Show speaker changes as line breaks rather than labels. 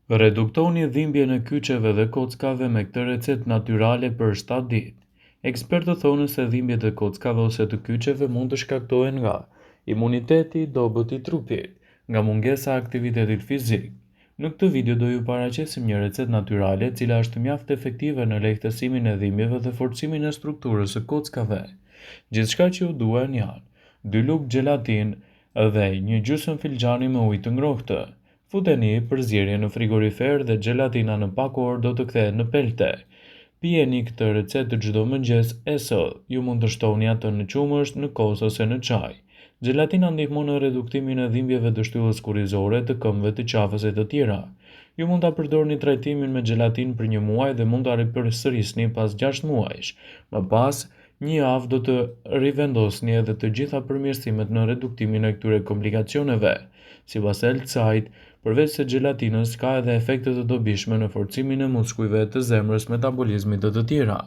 Reduktoni dhimbjen e kyçeve dhe kockave me këtë recetë natyrale për 7 ditë. Ekspertët thonë se dhimbjet e kockave ose të kyçeve mund të shkaktohen nga imuniteti i dobët i trupit, nga mungesa e aktivitetit fizik. Në këtë video do ju paraqesim një recetë natyrale e cila është mjaft efektive në lehtësimin e dhimbjeve dhe forcimin e strukturës së kockave. Gjithçka që ju duhen janë 2 lugë gjelatinë dhe një gjysmë filxhani me ujë të ngrohtë. Futeni përzierje në frigorifer dhe gelatina në pak orë do të kthehet në pelte. Pijeni këtë recetë çdo mëngjes e soll. Ju mund të shtoni atë në qumësht, në kos ose në çaj. Gelatina ndihmon në reduktimin e dhimbjeve të shtyllës kurrizore, të këmbëve, të qafës e të tjera. Ju mund ta përdorni trajtimin me gelatinë për 1 muaj dhe mund ta ripërsërisni pas 6 muajsh. Më pas, një javë do të rivendosni edhe të gjitha përmirësimet në reduktimin e këtyre komplikacioneve. Sipas Elcajt, përveç se gelatinës ka edhe efekte të dobishme në forcimin e muskujve të zemrës, metabolizmit dhe të tjera.